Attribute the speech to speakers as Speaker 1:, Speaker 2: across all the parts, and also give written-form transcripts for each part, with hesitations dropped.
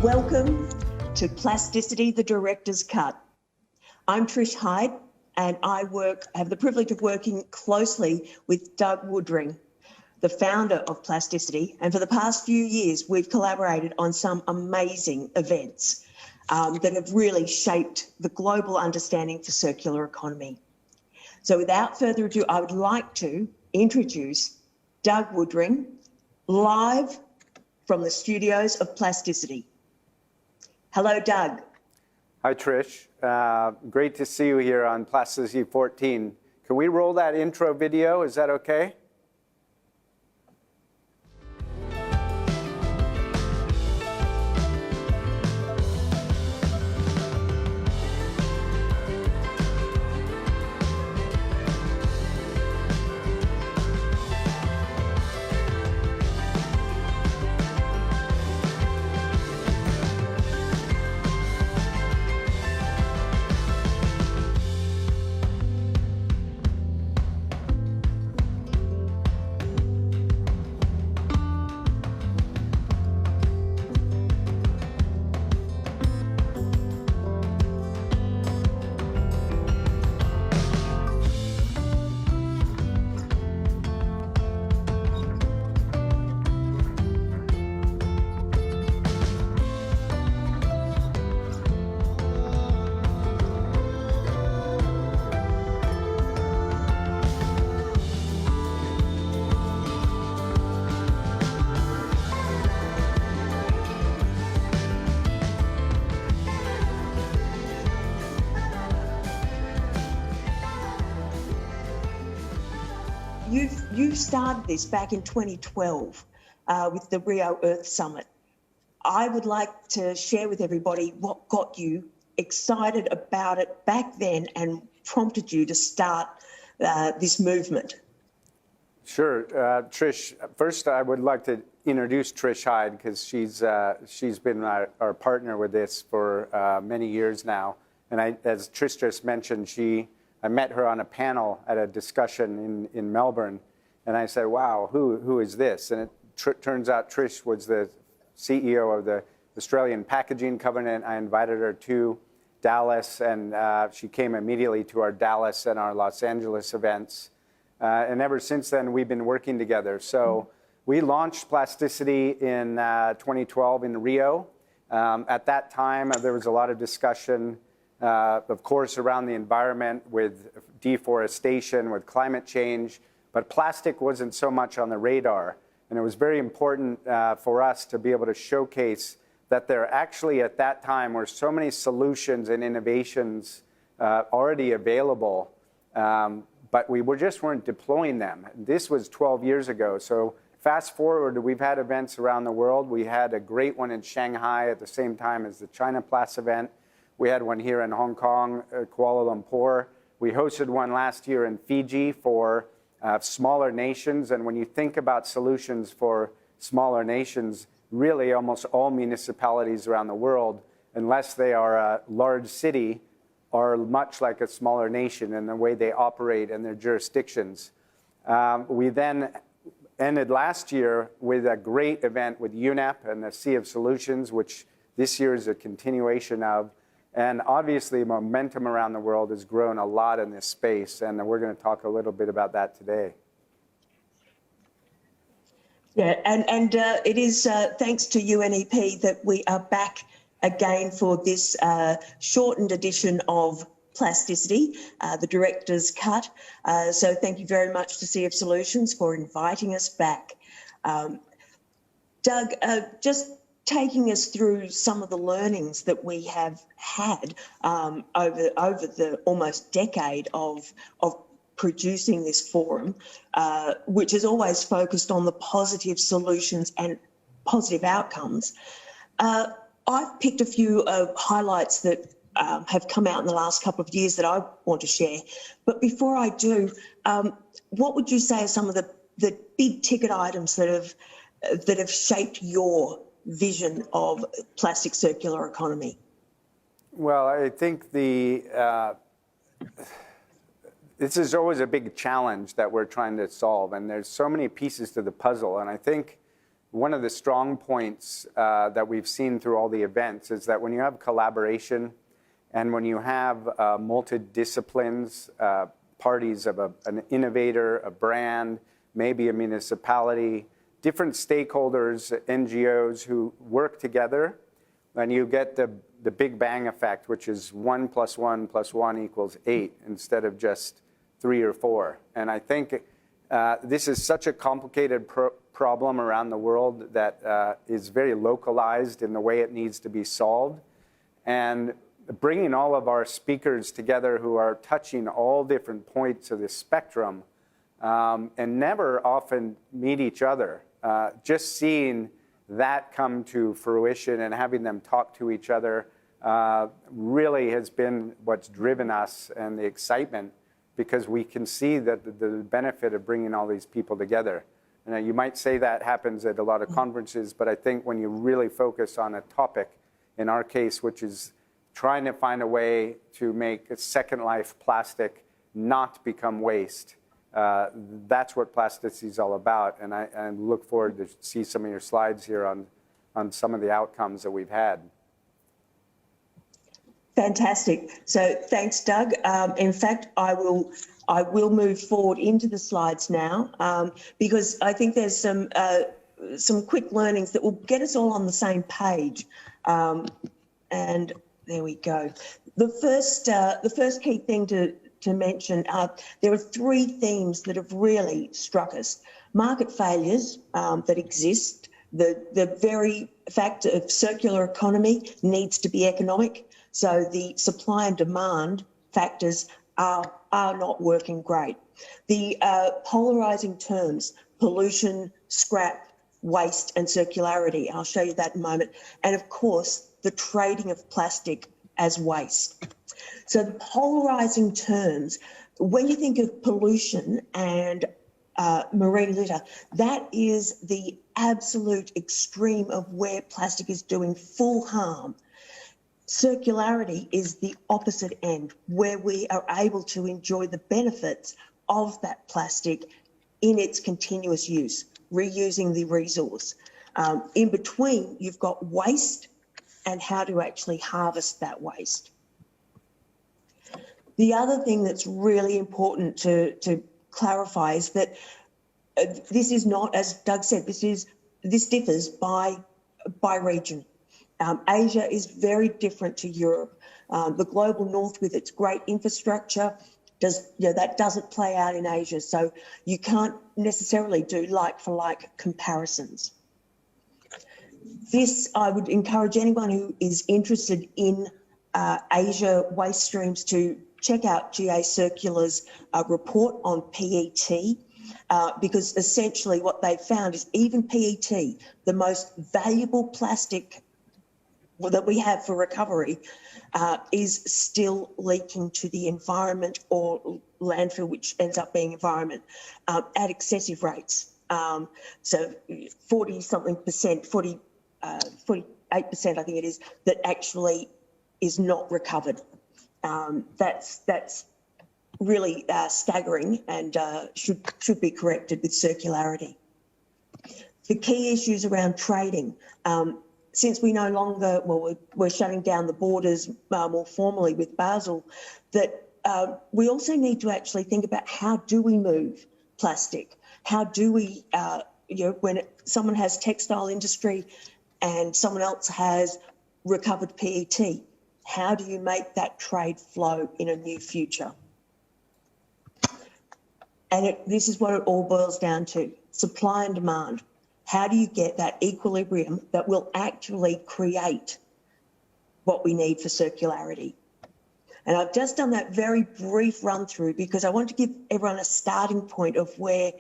Speaker 1: Welcome to Plasticity, the Director's Cut. I'm Trish Hyde, and I have the privilege of working closely with Doug Woodring, the founder of Plasticity, and for the past few years we've collaborated on some amazing events that have really shaped the global understanding for circular economy. So without further ado, I would like to introduce Doug Woodring, live from the studios of Plasticity. Hello, Doug.
Speaker 2: Hi, Trish. Great to see you here on Plasticity 14. Can we roll that intro video? Is that okay?
Speaker 1: You started this back in 2012 with the Rio Earth Summit. I would like to share with everybody what got you excited about it back then and prompted you to start this movement.
Speaker 2: Sure. Trish, first I would like to introduce Trish Hyde because she's been our partner with this for many years now. And as Trish just mentioned, I met her on a panel at a discussion in Melbourne. And I said, wow, who is this? And it turns out Trish was the CEO of the Australian Packaging Covenant. I invited her to Dallas, and she came immediately to our Dallas and our Los Angeles events. And ever since then, we've been working together. So we launched Plasticity in 2012 in Rio. At that time, there was a lot of discussion, of course, around the environment with deforestation, with climate change. But plastic wasn't so much on the radar. And it was very important for us to be able to showcase that there actually at that time were so many solutions and innovations already available, but we just weren't deploying them. This was 12 years ago. So fast forward, we've had events around the world. We had a great one in Shanghai at the same time as the China Plas event. We had one here in Hong Kong, Kuala Lumpur. We hosted one last year in Fiji for smaller nations. And when you think about solutions for smaller nations, really almost all municipalities around the world, unless they are a large city, are much like a smaller nation in the way they operate and their jurisdictions. We then ended last year with a great event with UNEP and the Sea of Solutions, which this year is a continuation of. And obviously, momentum around the world has grown a lot in this space, and we're going to talk a little bit about that today.
Speaker 1: Yeah, and it is thanks to UNEP that we are back again for this shortened edition of Plasticity, the Director's Cut. So thank you very much to Sea of Solutions for inviting us back. Doug, just taking us through some of the learnings that we have had over the almost decade of producing this forum, which is always focused on the positive solutions and positive outcomes. I've picked a few highlights that have come out in the last couple of years that I want to share. But before I do, what would you say are some of the big ticket items that have shaped your vision of plastic circular economy?
Speaker 2: Well, I think this is always a big challenge that we're trying to solve, and there's so many pieces to the puzzle. And I think one of the strong points that we've seen through all the events is that when you have collaboration and when you have multi-disciplines, parties of an innovator, a brand, maybe a municipality, different stakeholders, NGOs who work together, and you get the Big Bang effect, which is 1 + 1 + 1 = 8 instead of just 3 or 4. And I think this is such a complicated problem around the world that is very localized in the way it needs to be solved. And bringing all of our speakers together who are touching all different points of the spectrum and never often meet each other, just seeing that come to fruition and having them talk to each other really has been what's driven us and the excitement, because we can see that the benefit of bringing all these people together. And you might say that happens at a lot of conferences, but I think when you really focus on a topic, in our case, which is trying to find a way to make a second life plastic not become waste, that's what plasticity is all about. And I look forward to see some of your slides here on some of the outcomes that we've had.
Speaker 1: Fantastic. So thanks, Doug. In fact, I will move forward into the slides now because I think there's some quick learnings that will get us all on the same page. And there we go. The first key thing to mention, there are 3 themes that have really struck us. Market failures that exist, the very fact of circular economy needs to be economic. So the supply and demand factors are not working great. The polarising terms, pollution, scrap, waste and circularity. I'll show you that in a moment. And of course, the trading of plastic as waste. So the polarising terms, when you think of pollution and marine litter, that is the absolute extreme of where plastic is doing full harm. Circularity is the opposite end, where we are able to enjoy the benefits of that plastic in its continuous use, reusing the resource. In between, you've got waste and how to actually harvest that waste. The other thing that's really important to clarify is that this is not, as Doug said, this differs by region. Asia is very different to Europe. The global north with its great infrastructure, that doesn't play out in Asia. So you can't necessarily do like-for-like comparisons. This, I would encourage anyone who is interested in Asia waste streams to check out GA Circular's report on PET, because essentially what they found is even PET, the most valuable plastic that we have for recovery, is still leaking to the environment or landfill, which ends up being environment, at excessive rates. So 40-something%, 48% I think it is, that actually is not recovered. That's really staggering and should be corrected with circularity. The key issues around trading. Since we no longer, we're shutting down the borders more formally with Basel, that we also need to actually think about how do we move plastic? How do we, when someone has textile industry and someone else has recovered PET, how do you make that trade flow in a new future? And this is what it all boils down to, supply and demand. How do you get that equilibrium that will actually create what we need for circularity? And I've just done that very brief run through because I want to give everyone a starting point of where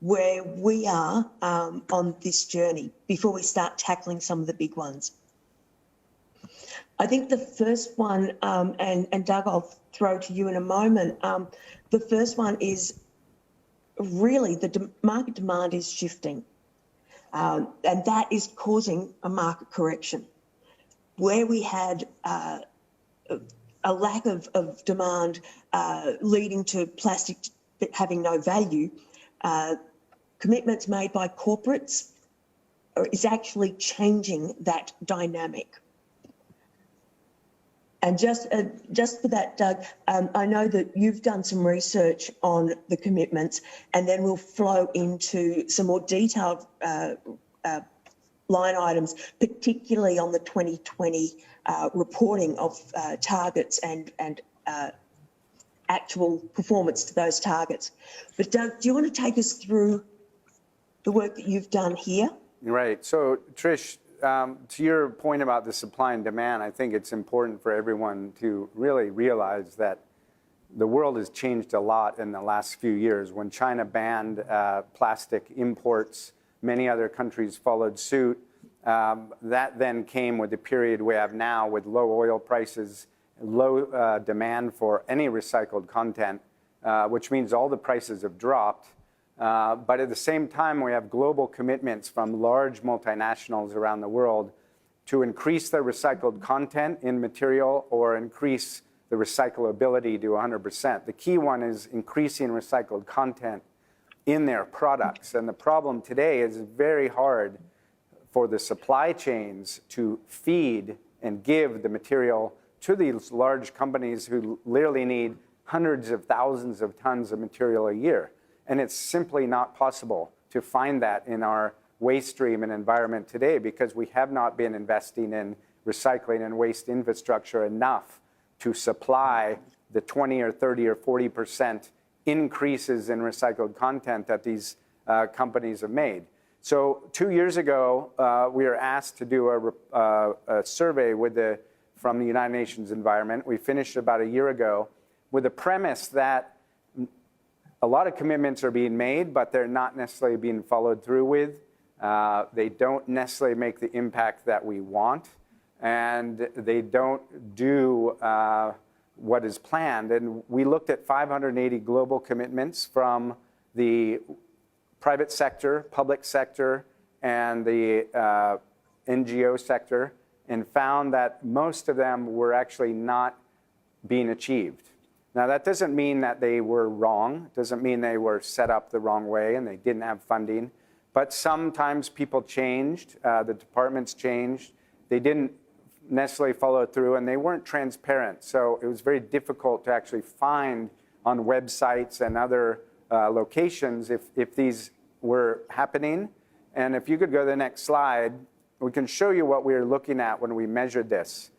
Speaker 1: we are on this journey before we start tackling some of the big ones. I think the first one, and Doug, I'll throw to you in a moment, the first one is really the market demand is shifting. And that is causing a market correction. Where we had a lack of demand leading to plastic having no value, commitments made by corporates is actually changing that dynamic. And just for that, Doug, I know that you've done some research on the commitments, and then we'll flow into some more detailed line items, particularly on the 2020 reporting of targets and actual performance to those targets. But Doug, do you want to take us through the work that you've done here?
Speaker 2: Right. So, Trish, to your point about the supply and demand, I think it's important for everyone to really realize that the world has changed a lot in the last few years. When China banned plastic imports, many other countries followed suit. That then came with the period we have now with low oil prices, low demand for any recycled content, which means all the prices have dropped. But at the same time, we have global commitments from large multinationals around the world to increase their recycled content in material or increase the recyclability to 100%. The key one is increasing recycled content in their products. And the problem today is very hard for the supply chains to feed and give the material to these large companies who literally need hundreds of thousands of tons of material a year. And it's simply not possible to find that in our waste stream and environment today because we have not been investing in recycling and waste infrastructure enough to supply the 20 or 30 or 40% increases in recycled content that these companies have made. So 2 years ago, we were asked to do a survey from the United Nations Environment. We finished about a year ago with the premise that a lot of commitments are being made, but they're not necessarily being followed through with. They don't necessarily make the impact that we want, and they don't do what is planned. And we looked at 580 global commitments from the private sector, public sector, and the NGO sector, and found that most of them were actually not being achieved. Now, that doesn't mean that they were wrong. It doesn't mean they were set up the wrong way and they didn't have funding. But sometimes people changed. The departments changed. They didn't necessarily follow through, and they weren't transparent. So it was very difficult to actually find on websites and other locations if these were happening. And if you could go to the next slide, we can show you what we were looking at when we measured this.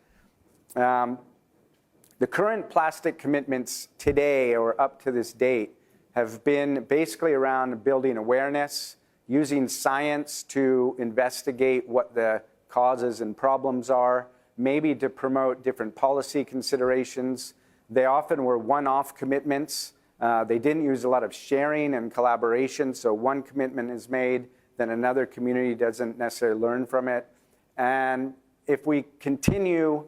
Speaker 2: The current plastic commitments today or up to this date have been basically around building awareness, using science to investigate what the causes and problems are, maybe to promote different policy considerations. They often were one-off commitments. They didn't use a lot of sharing and collaboration, so one commitment is made, then another community doesn't necessarily learn from it. And if we continue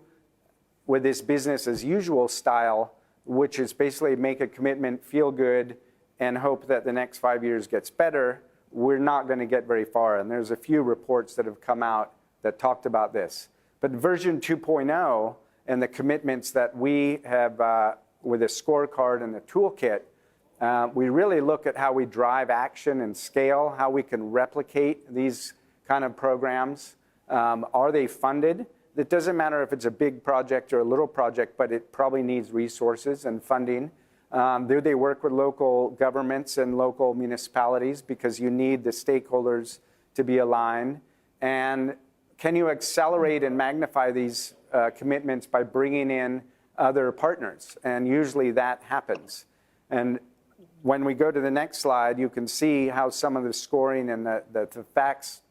Speaker 2: with this business as usual style, which is basically make a commitment, feel good, and hope that the next 5 years gets better, we're not going to get very far. And there's a few reports that have come out that talked about this. But version 2.0 and the commitments that we have with a scorecard and a toolkit, we really look at how we drive action and scale, how we can replicate these kind of programs. Are they funded? It doesn't matter if it's a big project or a little project, but it probably needs resources and funding. Do they work with local governments and local municipalities because you need the stakeholders to be aligned? And can you accelerate and magnify these commitments by bringing in other partners? And usually that happens. And when we go to the next slide, you can see how some of the scoring and the facts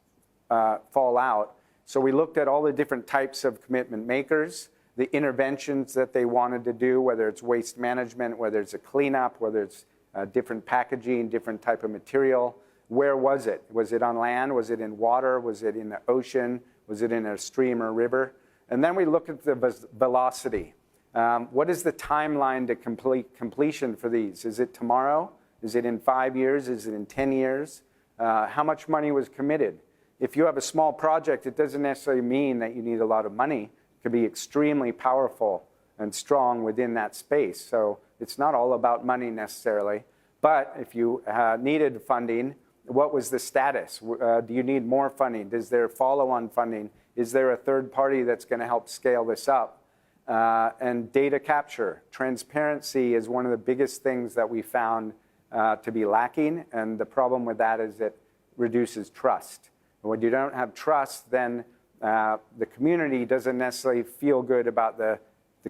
Speaker 2: fall out. So we looked at all the different types of commitment makers, the interventions that they wanted to do, whether it's waste management, whether it's a cleanup, whether it's different packaging, different type of material. Where was it? Was it on land? Was it in water? Was it in the ocean? Was it in a stream or river? And then we look at the velocity. What is the timeline to completion for these? Is it tomorrow? Is it in 5 years? Is it in 10 years? How much money was committed? If you have a small project, it doesn't necessarily mean that you need a lot of money. It could be extremely powerful and strong within that space. So it's not all about money necessarily. But if you needed funding, What was the status? Do you need more funding? Is there follow-on funding? Is there a third party that's going to help scale this up? And data capture. Transparency is one of the biggest things that we found to be lacking. And the problem with that is it reduces trust. And when you don't have trust, then the community doesn't necessarily feel good about the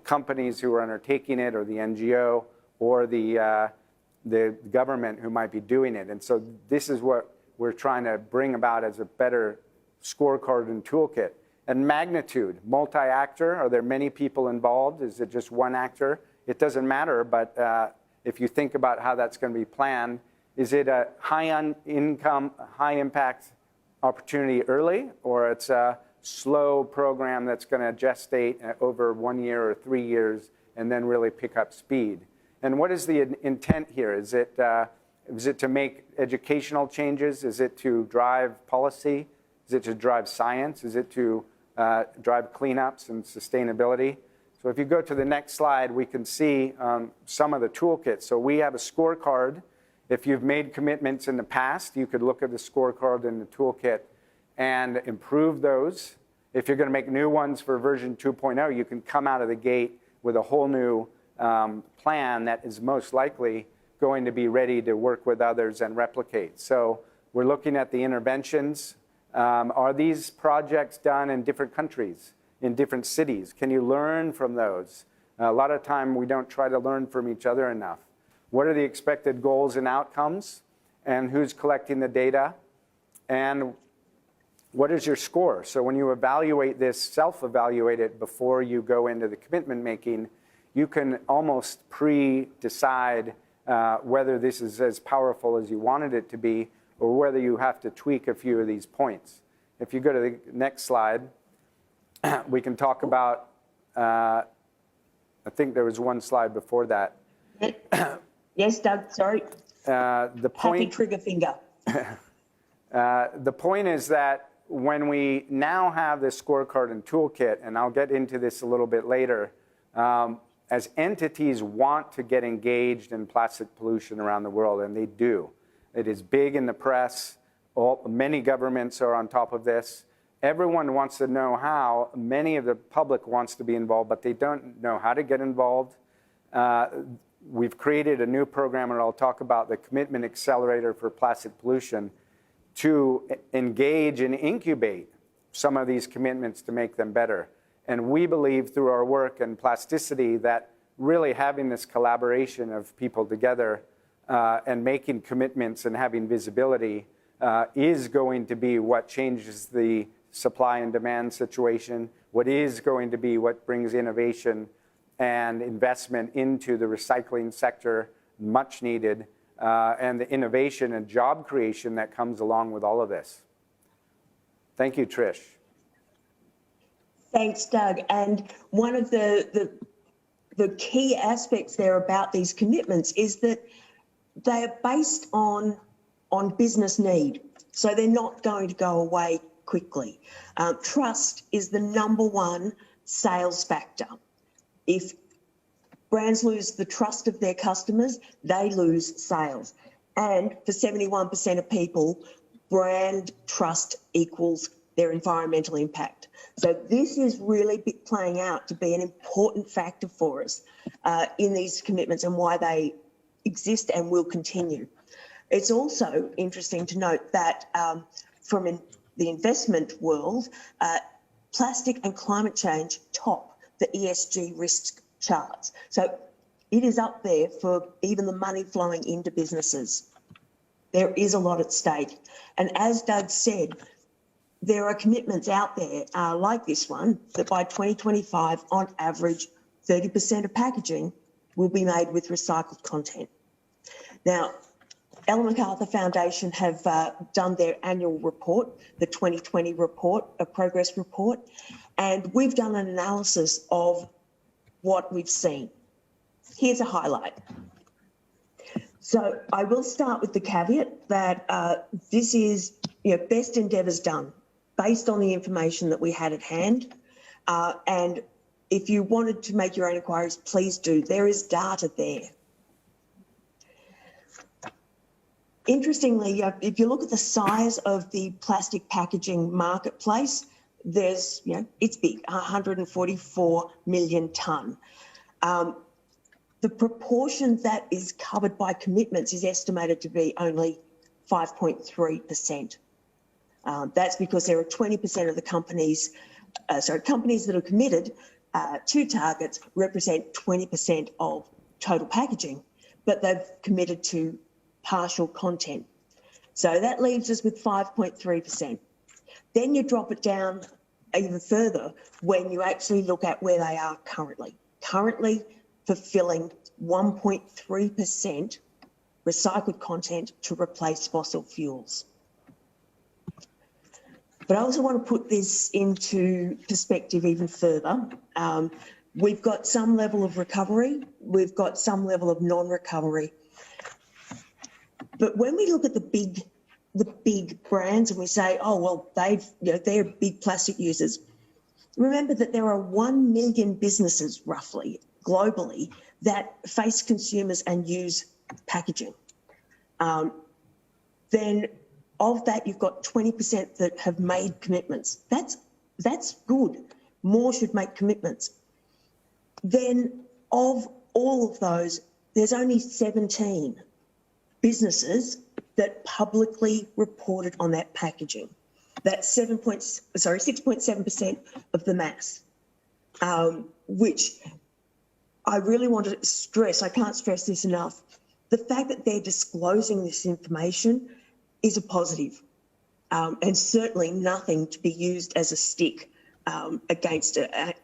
Speaker 2: companies who are undertaking it, or the NGO, or the government who might be doing it. And so this is what we're trying to bring about as a better scorecard and toolkit. And magnitude, multi-actor, are there many people involved? Is it just one actor? It doesn't matter, but if you think about how that's going to be planned, is it a high income, high impact opportunity early, or it's a slow program that's going to gestate over 1 year or 3 years and then really pick up speed? And what is the intent here? Is it to make educational changes? Is it to drive policy? Is it to drive science? Is it to drive cleanups and sustainability? So if you go to the next slide, we can see some of the toolkits. So we have a scorecard. If you've made commitments in the past, you could look at the scorecard and the toolkit and improve those. If you're going to make new ones for version 2.0, you can come out of the gate with a whole new plan that is most likely going to be ready to work with others and replicate. So we're looking at the interventions. Are these projects done in different countries, in different cities? Can you learn from those? A lot of time we don't try to learn from each other enough. What are the expected goals and outcomes? And who's collecting the data? And what is your score? So when you evaluate this, self-evaluate it before you go into the commitment making, you can almost pre-decide whether this is as powerful as you wanted it to be, or whether you have to tweak a few of these points. If you go to the next slide, we can talk about, I think there was one slide before that.
Speaker 1: Yes, Doug, sorry.
Speaker 2: The point,
Speaker 1: happy trigger finger.
Speaker 2: The point is that when we now have this scorecard and toolkit, and I'll get into this a little bit later, as entities want to get engaged in plastic pollution around the world, and they do. It is big in the press. Many governments are on top of this. Everyone wants to know how. Many of the public wants to be involved, but they don't know how to get involved. We've created a new program, and I'll talk about the Commitment Accelerator for Plastic Pollution, to engage and incubate some of these commitments to make them better. And we believe through our work and plasticity that really having this collaboration of people together and making commitments and having visibility is going to be what changes the supply and demand situation, what is going to be what brings innovation and investment into the recycling sector, much needed, and the innovation and job creation that comes along with all of this. Thank you, Trish.
Speaker 1: Thanks, Doug. And one of the key aspects there about these commitments is that they are based on business need. So they're not going to go away quickly. Trust is the #1 sales factor. If brands lose the trust of their customers, they lose sales. And for 71% of people, brand trust equals their environmental impact. So this is really playing out to be an important factor for us in these commitments and why they exist and will continue. It's also interesting to note that from the investment world, plastic and climate change top the ESG risk charts. So it is up there for even the money flowing into businesses. There is a lot at stake. And as Doug said, there are commitments out there like this one that by 2025, on average, 30% of packaging will be made with recycled content. Now, Ellen MacArthur Foundation have done their annual report, the 2020 report, a progress report, and we've done an analysis of what we've seen. Here's a highlight. So I will start with the caveat that this is best endeavours done based on the information that we had at hand. And if you wanted to make your own inquiries, please do. There is data there. Interestingly, if you look at the size of the plastic packaging marketplace, there's, it's big, 144 million tonne. The proportion that is covered by commitments is estimated to be only 5.3%. That's because there are 20% of the companies that are committed to targets represent 20% of total packaging, but they've committed to partial content. So that leaves us with 5.3%. Then you drop it down even further when you actually look at where they are currently. Currently fulfilling 1.3% recycled content to replace fossil fuels. But I also want to put this into perspective even further. We've got some level of recovery, we've got some level of non-recovery. But when we look at the big brands and we say, oh, well, they're big plastic users, remember that there are 1 million businesses roughly globally that face consumers and use packaging. Then of that, you've got 20% that have made commitments. That's good. More should make commitments. Then of all of those, there's only 17 businesses that publicly reported on that packaging. That's 6.7% of the mass, which I really want to stress, I can't stress this enough, the fact that they're disclosing this information is a positive, and certainly nothing to be used as a stick against a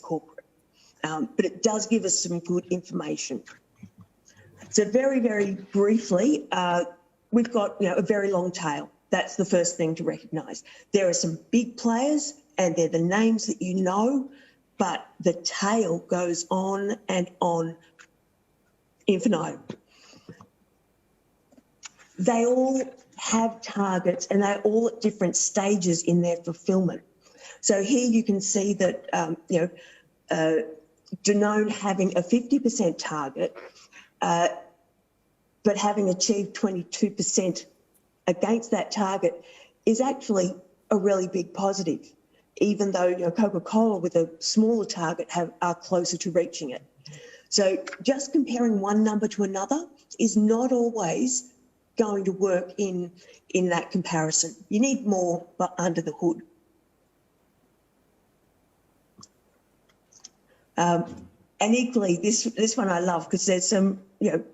Speaker 1: corporate. But it does give us some good information. So very, very briefly, we've got a very long tail. That's the first thing to recognise. There are some big players and they're the names that you know, but the tail goes on and on infinitum. They all have targets and they're all at different stages in their fulfilment. So here you can see that, Danone having a 50% target, but having achieved 22% against that target is actually a really big positive, even though Coca-Cola with a smaller target are closer to reaching it. So just comparing one number to another is not always going to work in that comparison. You need more under the hood. And equally, this one I love because there's some, the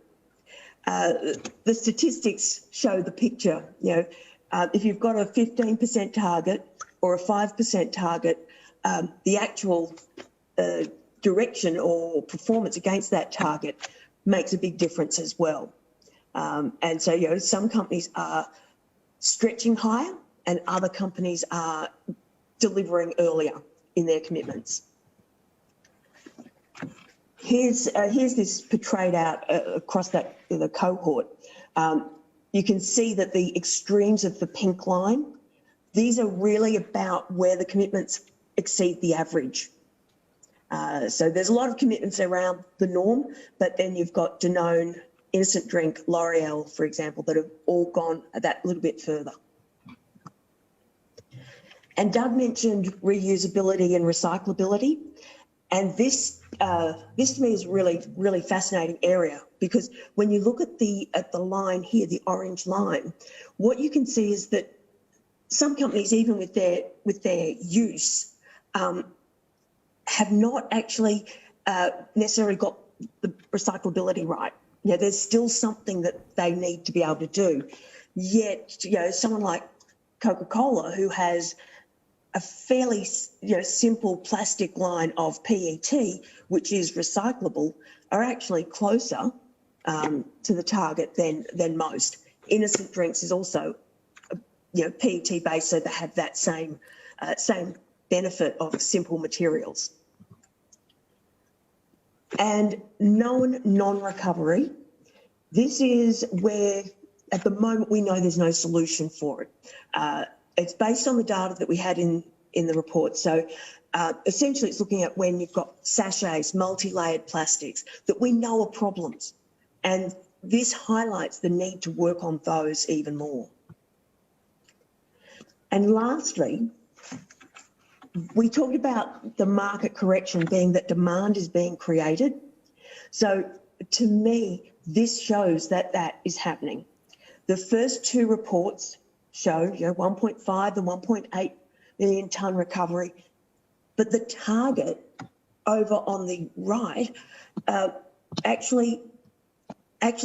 Speaker 1: statistics show the picture. If you've got a 15% target or a 5% target, the actual direction or performance against that target makes a big difference as well. And so, some companies are stretching higher and other companies are delivering earlier in their commitments. Here's this portrayed out across the cohort. You can see that the extremes of the pink line, these are really about where the commitments exceed the average. So there's a lot of commitments around the norm, but then you've got Danone, Innocent Drink, L'Oreal, for example, that have all gone that little bit further. And Doug mentioned reusability and recyclability, and this to me is really, really fascinating area, because when you look at the line here, the orange line, what you can see is that some companies, even with their use, have not actually necessarily got the recyclability right. There's still something that they need to be able to do. Yet, someone like Coca-Cola, who has a fairly, simple plastic line of PET, which is recyclable, are actually closer to the target than most. Innocent Drinks is also, PET based, so they have that same benefit of simple materials. And known non-recovery, this is where at the moment we know there's no solution for it. It's based on the data that we had in the report. So essentially it's looking at when you've got sachets, multi-layered plastics that we know are problems. And this highlights the need to work on those even more. And lastly, we talked about the market correction being that demand is being created. So to me, this shows that that is happening. The first two reports show 1.5 and 1.8 million tonne recovery, but the target over on the right actually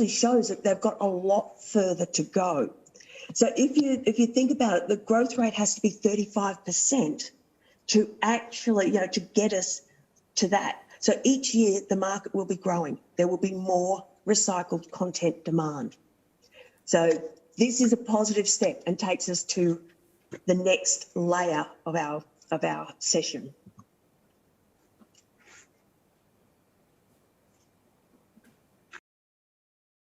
Speaker 1: shows that they've got a lot further to go. So if you think about it, the growth rate has to be 35% to actually, to get us to that. So each year the market will be growing. There will be more recycled content demand. So this is a positive step and takes us to the next layer of our session.